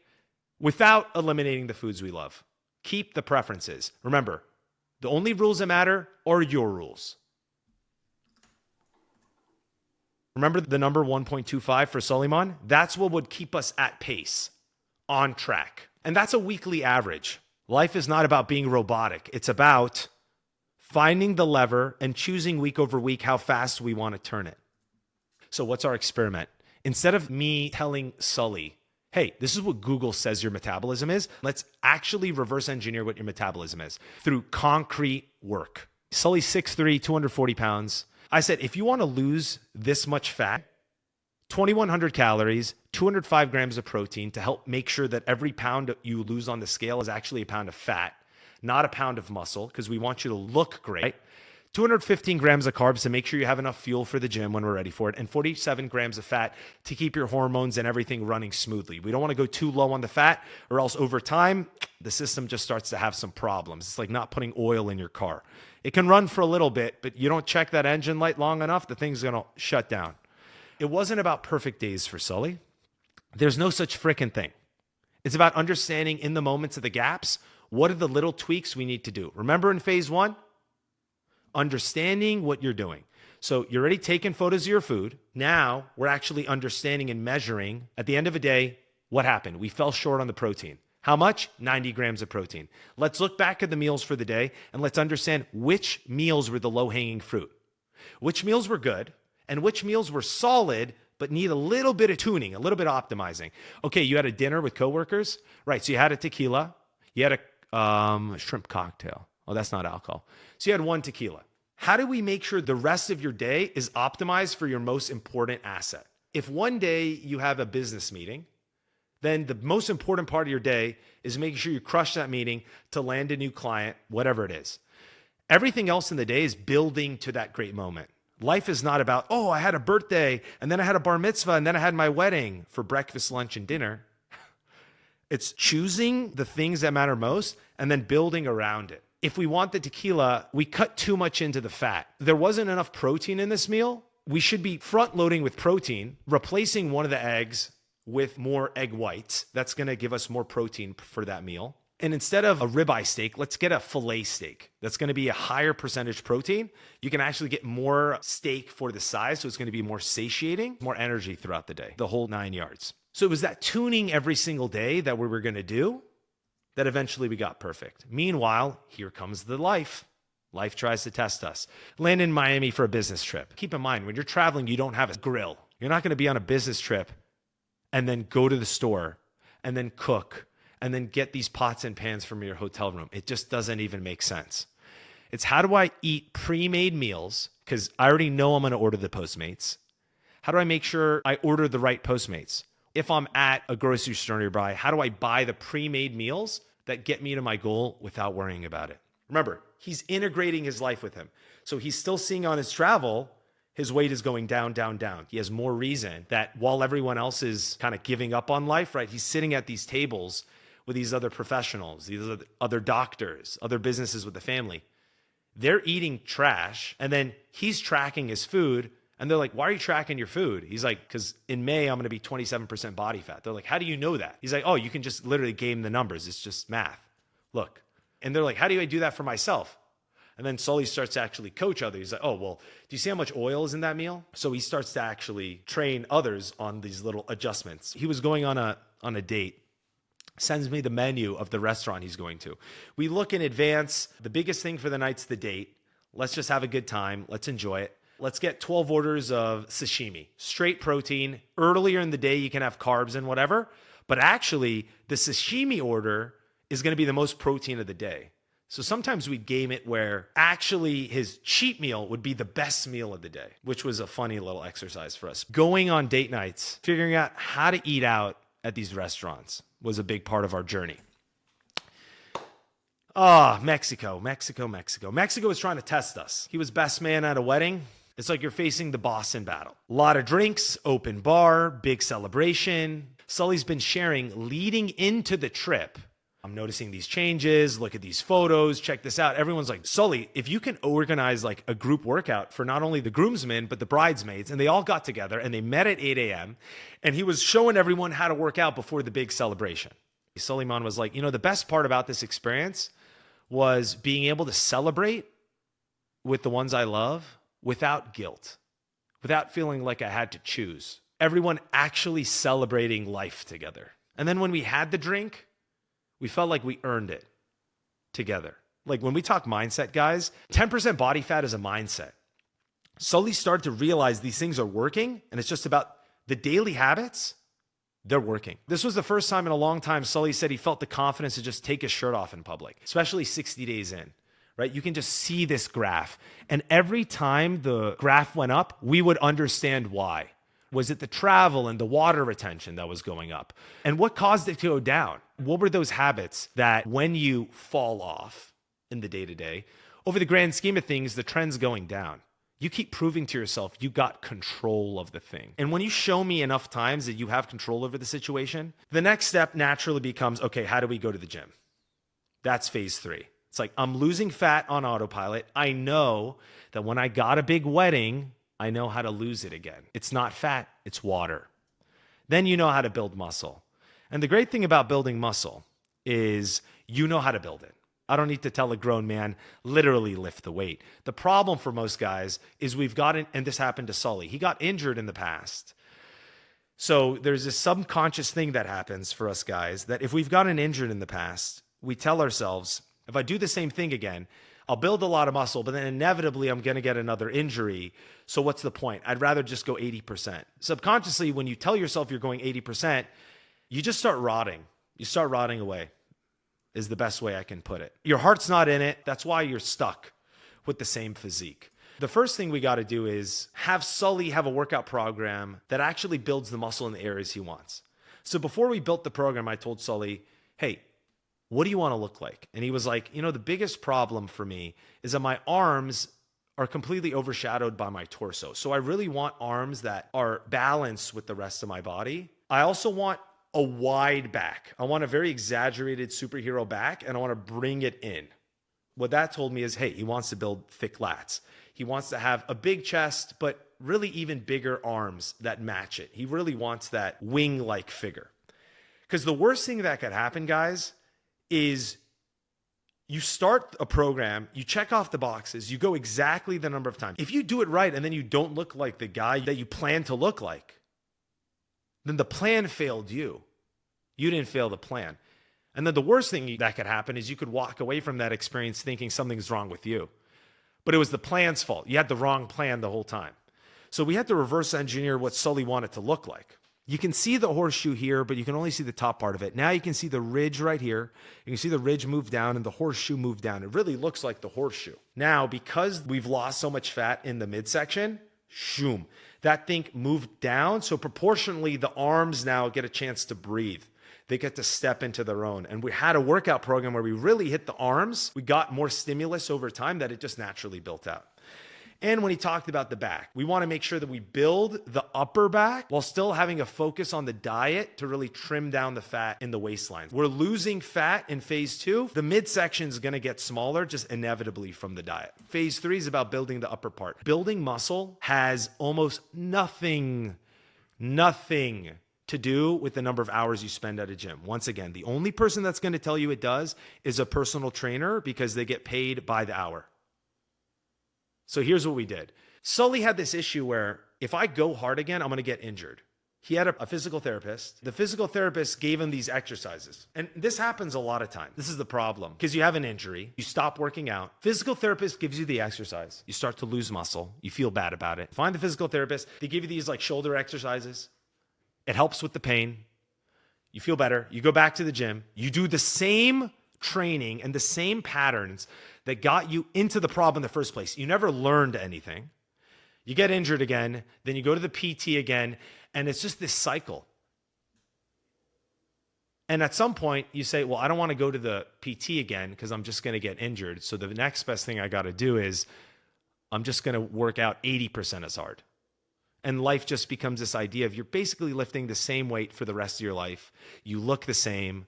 A: Without eliminating the foods we love. Keep the preferences. Remember, the only rules that matter are your rules. Remember the number 1.25 for Suleiman? That's what would keep us at pace, on track. And that's a weekly average. Life is not about being robotic. It's about finding the lever and choosing week over week how fast we want to turn it. So what's our experiment? Instead of me telling Sully, hey, this is what Google says your metabolism is, let's actually reverse engineer what your metabolism is through concrete work. Sully's 6'3", 240 pounds. I said, if you want to lose this much fat, 2,100 calories, 205 grams of protein to help make sure that every pound you lose on the scale is actually a pound of fat, not a pound of muscle, because we want you to look great. 215 grams of carbs to make sure you have enough fuel for the gym when we're ready for it, and 47 grams of fat to keep your hormones and everything running smoothly. We don't want to go too low on the fat, or else over time, the system just starts to have some problems. It's like not putting oil in your car. It can run for a little bit, but you don't check that engine light long enough, the thing's going to shut down. It wasn't about perfect days for Sully. There's no such frickin' thing. It's about understanding in the moments of the gaps, what are the little tweaks we need to do? Remember in phase 1? Understanding what you're doing. So you're already taking photos of your food. Now we're actually understanding and measuring at the end of a day, what happened? We fell short on the protein. How much? 90 grams of protein. Let's look back at the meals for the day and let's understand which meals were the low-hanging fruit. Which meals were good and which meals were solid but need a little bit of tuning, a little bit of optimizing. Okay, you had a dinner with coworkers. Right, so you had a tequila. You had a shrimp cocktail. Oh, that's not alcohol. So you had one tequila. How do we make sure the rest of your day is optimized for your most important asset? If one day you have a business meeting, then the most important part of your day is making sure you crush that meeting to land a new client, whatever it is. Everything else in the day is building to that great moment. Life is not about, oh, I had a birthday, and then I had a bar mitzvah, and then I had my wedding for breakfast, lunch, and dinner. It's choosing the things that matter most and then building around it. If we want the tequila, we cut too much into the fat. There wasn't enough protein in this meal. We should be front loading with protein, replacing one of the eggs with more egg whites. That's going to give us more protein for that meal. And instead of a ribeye steak, let's get a filet steak. That's going to be a higher percentage protein. You can actually get more steak for the size, so it's going to be more satiating, more energy throughout the day, the whole 9 yards. So it was that tuning every single day that we were going to do that eventually we got perfect. Meanwhile, here comes the life. Life tries to test us. Land in Miami for a business trip. Keep in mind, when you're traveling, you don't have a grill. You're not going to be on a business trip and then go to the store and then cook and then get these pots and pans from your hotel room. It just doesn't even make sense. It's how do I eat pre-made meals? Because I already know I'm going to order the Postmates. How do I make sure I order the right Postmates? If I'm at a grocery store nearby, how do I buy the pre-made meals that get me to my goal without worrying about it? Remember, he's integrating his life with him. So he's still seeing on his travel, his weight is going down, down, down. He has more reason that while everyone else is kind of giving up on life, right? He's sitting at these tables with these other professionals, these other doctors, other businesses with the family. They're eating trash, and then he's tracking his food, and they're like, why are you tracking your food? He's like, because in May, I'm going to be 27% body fat. They're like, how do you know that? He's like, oh, you can just literally game the numbers. It's just math. Look. And they're like, how do I do that for myself? And then Sully starts to actually coach others. He's like, oh, well, do you see how much oil is in that meal? So he starts to actually train others on these little adjustments. He was going on a date, sends me the menu of the restaurant he's going to. We look in advance. The biggest thing for the night's the date. Let's just have a good time. Let's enjoy it. Let's get 12 orders of sashimi, straight protein. Earlier in the day, you can have carbs and whatever. But actually, the sashimi order is going to be the most protein of the day. So sometimes we'd game it where actually his cheat meal would be the best meal of the day, which was a funny little exercise for us. Going on date nights, figuring out how to eat out at these restaurants was a big part of our journey. Mexico. Mexico was trying to test us. He was best man at a wedding. It's like you're facing the boss in battle. A lot of drinks, open bar, big celebration. Sully's been sharing leading into the trip. I'm noticing these changes. Look at these photos. Check this out. Everyone's like, Sully, if you can organize like a group workout for not only the groomsmen, but the bridesmaids, and they all got together and they met at 8 a.m. and he was showing everyone how to work out before the big celebration. Suleiman was like, the best part about this experience was being able to celebrate with the ones I love without guilt, without feeling like I had to choose. Everyone actually celebrating life together. And then when we had the drink, we felt like we earned it together. Like when we talk mindset, guys, 10% body fat is a mindset. Sully started to realize these things are working, and it's just about the daily habits. They're working. This was the first time in a long time Sully said he felt the confidence to just take his shirt off in public, especially 60 days in, right? You can just see this graph. And every time the graph went up, we would understand why. Was it the travel and the water retention that was going up? And what caused it to go down? What were those habits that when you fall off in the day-to-day, over the grand scheme of things, the trend's going down? You keep proving to yourself you got control of the thing. And when you show me enough times that you have control over the situation, the next step naturally becomes, okay, how do we go to the gym? That's phase 3. It's like, I'm losing fat on autopilot. I know that when I got a big wedding, I know how to lose it again. It's not fat, it's water. Then you know how to build muscle. And the great thing about building muscle is you know how to build it. I don't need to tell a grown man, literally lift the weight. The problem for most guys is we've gotten, and this happened to Sully, he got injured in the past. So there's this subconscious thing that happens for us guys that if we've gotten injured in the past, we tell ourselves, if I do the same thing again, I'll build a lot of muscle, but then inevitably I'm going to get another injury. So what's the point? I'd rather just go 80%. Subconsciously, when you tell yourself you're going 80%, you just start rotting. You start rotting away is the best way I can put it. Your heart's not in it. That's why you're stuck with the same physique. The first thing we got to do is have Sully have a workout program that actually builds the muscle in the areas he wants. So before we built the program, I told Sully, hey, what do you want to look like? And he was like, the biggest problem for me is that my arms are completely overshadowed by my torso. So I really want arms that are balanced with the rest of my body. I also want a wide back. I want a very exaggerated superhero back, and I want to bring it in. What that told me is, hey, he wants to build thick lats. He wants to have a big chest, but really even bigger arms that match it. He really wants that wing-like figure. Because the worst thing that could happen, guys, is you start a program, you check off the boxes, you go exactly the number of times. If you do it right and then you don't look like the guy that you plan to look like, then the plan failed you. You didn't fail the plan. And then the worst thing that could happen is you could walk away from that experience thinking something's wrong with you. But it was the plan's fault. You had the wrong plan the whole time. So we had to reverse engineer what Sully wanted to look like. You can see the horseshoe here, but you can only see the top part of it. Now you can see the ridge right here. You can see the ridge move down and the horseshoe move down. It really looks like the horseshoe. Now, because we've lost so much fat in the midsection, shoom, that thing moved down. So proportionally, the arms now get a chance to breathe. They get to step into their own. And we had a workout program where we really hit the arms. We got more stimulus over time that it just naturally built out. And when he talked about the back, we want to make sure that we build the upper back while still having a focus on the diet to really trim down the fat in the waistline. We're losing fat in phase 2. The midsection is going to get smaller just inevitably from the diet. Phase 3 is about building the upper part. Building muscle has almost nothing to do with the number of hours you spend at a gym. Once again, the only person that's going to tell you it does is a personal trainer because they get paid by the hour. So here's what we did. Sully had this issue where if I go hard again, I'm going to get injured. He had a physical therapist. The physical therapist gave him these exercises. And this happens a lot of times. This is the problem. Because you have an injury, you stop working out. Physical therapist gives you the exercise. You start to lose muscle. You feel bad about it. Find the physical therapist. They give you these like shoulder exercises. It helps with the pain. You feel better. You go back to the gym. You do the same training and the same patterns that got you into the problem in the first place. You never learned anything. You get injured again, then you go to the PT again, and it's just this cycle. And at some point you say, well, I don't want to go to the PT again because I'm just going to get injured. So the next best thing I got to do is I'm just going to work out 80% as hard. And life just becomes this idea of you're basically lifting the same weight for the rest of your life. You look the same.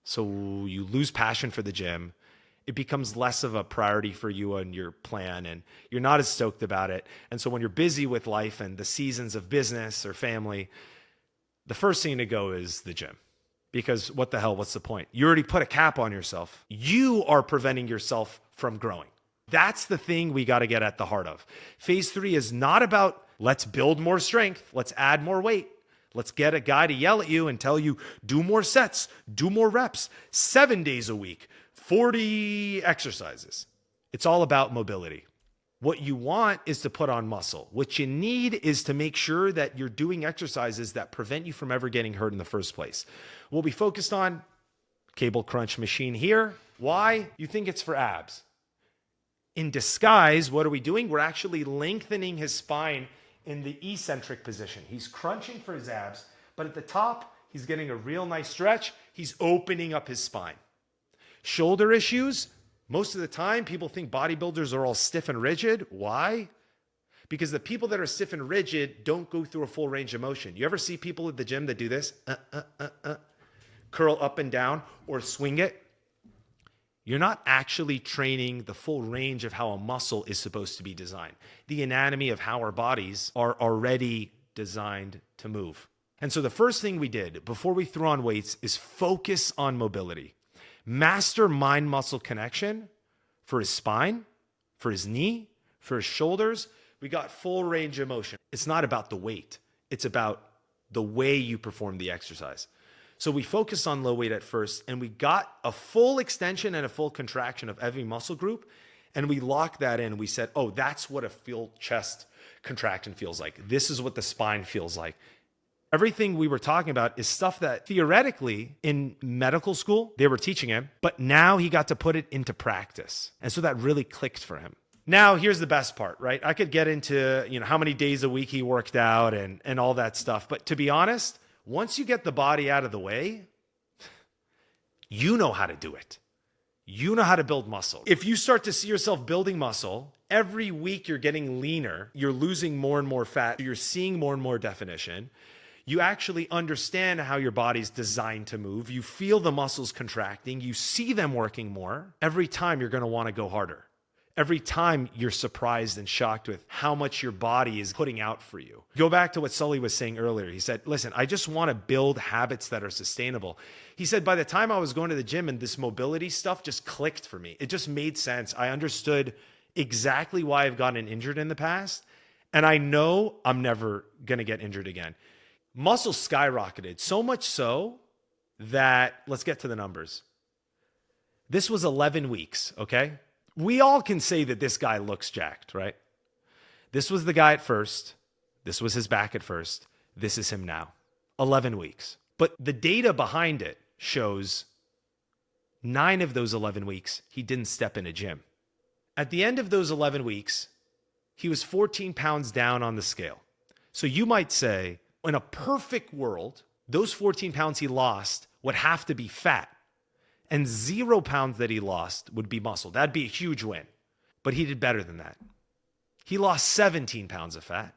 A: So you lose passion for the gym. It becomes less of a priority for you and your plan, and you're not as stoked about it. And so when you're busy with life and the seasons of business or family, the first thing to go is the gym. Because what the hell, what's the point? You already put a cap on yourself. You are preventing yourself from growing. That's the thing we got to get at the heart of. Phase 3 is not about let's build more strength, let's add more weight. Let's get a guy to yell at you and tell you, do more sets, do more reps, 7 days a week, 40 exercises. It's all about mobility. What you want is to put on muscle. What you need is to make sure that you're doing exercises that prevent you from ever getting hurt in the first place. We'll be focused on cable crunch machine here. Why? You think it's for abs. In disguise, what are we doing? We're actually lengthening his spine in the eccentric position. He's crunching for his abs, but at the top, he's getting a real nice stretch. He's opening up his spine. Shoulder issues, most of the time, people think bodybuilders are all stiff and rigid. Why? Because the people that are stiff and rigid don't go through a full range of motion. You ever see people at the gym that do this? Curl up and down or swing it? You're not actually training the full range of how a muscle is supposed to be designed. The anatomy of how our bodies are already designed to move. And so the first thing we did before we threw on weights is focus on mobility. Master mind-muscle connection for his spine, for his knee, for his shoulders. We got full range of motion. It's not about the weight. It's about the way you perform the exercise. So we focused on low weight at first, and we got a full extension and a full contraction of every muscle group, and we locked that in. We said, oh, that's what a full chest contraction feels like. This is what the spine feels like. Everything we were talking about is stuff that theoretically in medical school, they were teaching him, but now he got to put it into practice. And so that really clicked for him. Now, here's the best part, right? I could get into, how many days a week he worked out and all that stuff. But to be honest, once you get the body out of the way, you know how to do it. You know how to build muscle. If you start to see yourself building muscle, every week you're getting leaner, you're losing more and more fat, you're seeing more and more definition. You actually understand how your body's designed to move. You feel the muscles contracting. You see them working more. Every time you're going to want to go harder. Every time you're surprised and shocked with how much your body is putting out for you. Go back to what Sully was saying earlier. He said, listen, I just want to build habits that are sustainable. He said, by the time I was going to the gym and this mobility stuff just clicked for me. It just made sense. I understood exactly why I've gotten injured in the past. And I know I'm never going to get injured again. Muscle skyrocketed, so much so that, let's get to the numbers. This was 11 weeks, okay? We all can say that this guy looks jacked, right? This was the guy at first. This was his back at first. This is him now. 11 weeks. But the data behind it shows 9 of those 11 weeks, he didn't step in a gym. At the end of those 11 weeks, he was 14 pounds down on the scale. So you might say, in a perfect world, those 14 pounds he lost would have to be fat. And 0 pounds that he lost would be muscle. That'd be a huge win. But he did better than that. He lost 17 pounds of fat.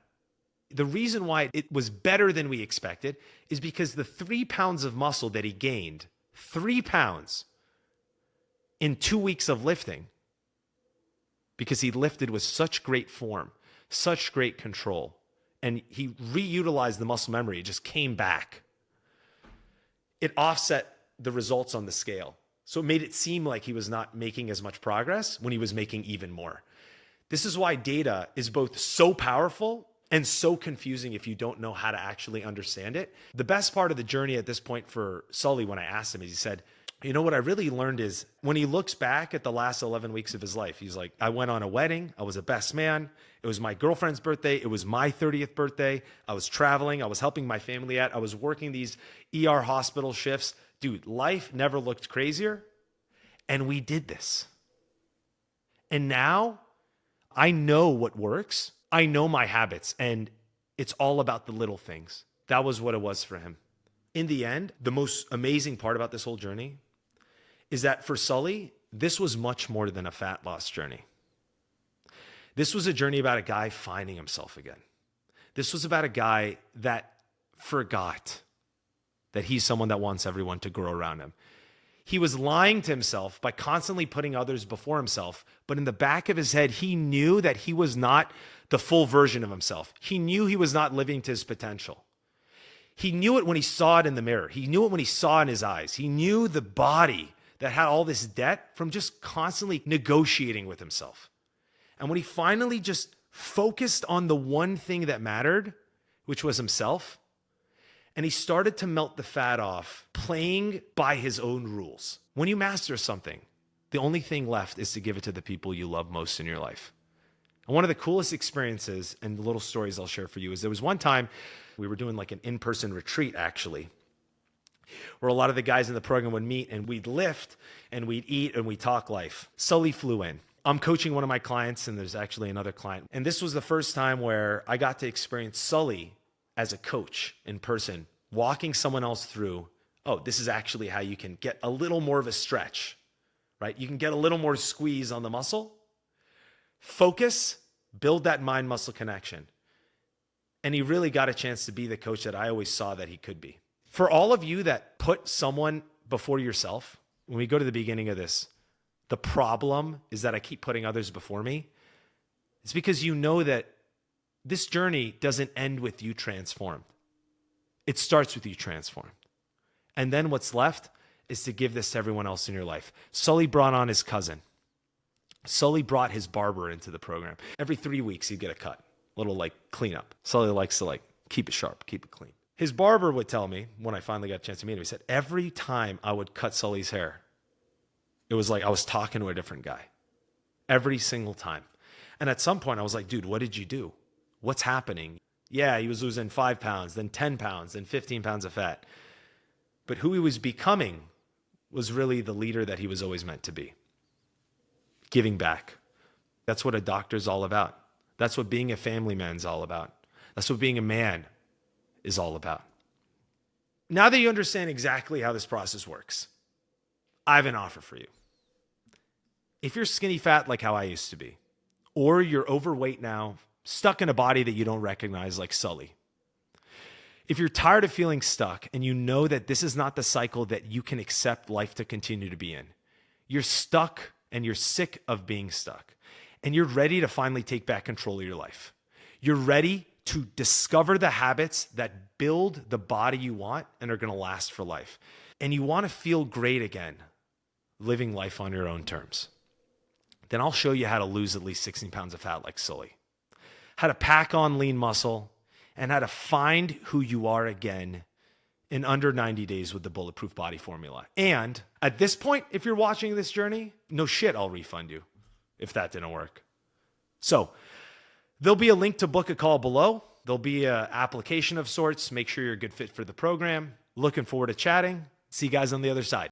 A: The reason why it was better than we expected is because the 3 pounds of muscle that he gained, 3 pounds in 2 weeks of lifting, because he lifted with such great form, such great control, and he reutilized the muscle memory. It just came back. It offset the results on the scale. So it made it seem like he was not making as much progress when he was making even more. This is why data is both so powerful and so confusing if you don't know how to actually understand it. The best part of the journey at this point for Sully, when I asked him, is he said, what I really learned is when he looks back at the last 11 weeks of his life, he's like, I went on a wedding. I was a best man. It was my girlfriend's birthday. It was my 30th birthday. I was traveling. I was helping my family out. I was working these ER hospital shifts. Dude, life never looked crazier. And we did this. And now I know what works. I know my habits, and it's all about the little things. That was what it was for him. In the end, the most amazing part about this whole journey is that for Sully, this was much more than a fat loss journey. This was a journey about a guy finding himself again. This was about a guy that forgot that he's someone that wants everyone to grow around him. He was lying to himself by constantly putting others before himself, but in the back of his head, he knew that he was not the full version of himself. He knew he was not living to his potential. He knew it when he saw it in the mirror. He knew it when he saw it in his eyes. He knew the body that had all this debt from just constantly negotiating with himself. And when he finally just focused on the one thing that mattered, which was himself, and he started to melt the fat off, playing by his own rules. When you master something, the only thing left is to give it to the people you love most in your life. And one of the coolest experiences and the little stories I'll share for you is there was one time we were doing like an in-person retreat, actually, where a lot of the guys in the program would meet and we'd lift and we'd eat and we'd talk life. Sully flew in. I'm coaching one of my clients, and there's actually another client. And this was the first time where I got to experience Sully as a coach in person, walking someone else through, oh, this is actually how you can get a little more of a stretch, right? You can get a little more squeeze on the muscle, focus, build that mind-muscle connection. And he really got a chance to be the coach that I always saw that he could be. For all of you that put someone before yourself, when we go to the beginning of this, the problem is that I keep putting others before me. It's because you know that this journey doesn't end with you transformed. It starts with you transformed. And then what's left is to give this to everyone else in your life. Sully brought on his cousin. Sully brought his barber into the program. Every 3 weeks, he'd get a cut, a little like cleanup. Sully likes to like keep it sharp, keep it clean. His barber would tell me, when I finally got a chance to meet him, he said, every time I would cut Sully's hair, it was like I was talking to a different guy. Every single time. And at some point I was like, dude, what did you do? What's happening? Yeah, he was losing 5 pounds, then 10 pounds, then 15 pounds of fat. But who he was becoming was really the leader that he was always meant to be. Giving back. That's what a doctor's all about. That's what being a family man's all about. That's what being a man is all about. Now that you understand exactly how this process works, I have an offer for you. If you're skinny fat like how I used to be, or you're overweight now, stuck in a body that you don't recognize like Sully, if you're tired of feeling stuck and you know that this is not the cycle that you can accept life to continue to be in, you're stuck and you're sick of being stuck, and you're ready to finally take back control of your life. You're ready to discover the habits that build the body you want and are going to last for life. And you want to feel great again, living life on your own terms. Then I'll show you how to lose at least 16 pounds of fat like Sully, how to pack on lean muscle, and how to find who you are again in under 90 days with the Bulletproof Body Formula. And at this point, if you're watching this journey, no shit, I'll refund you if that didn't work. So there'll be a link to book a call below. There'll be an application of sorts. Make sure you're a good fit for the program. Looking forward to chatting. See you guys on the other side.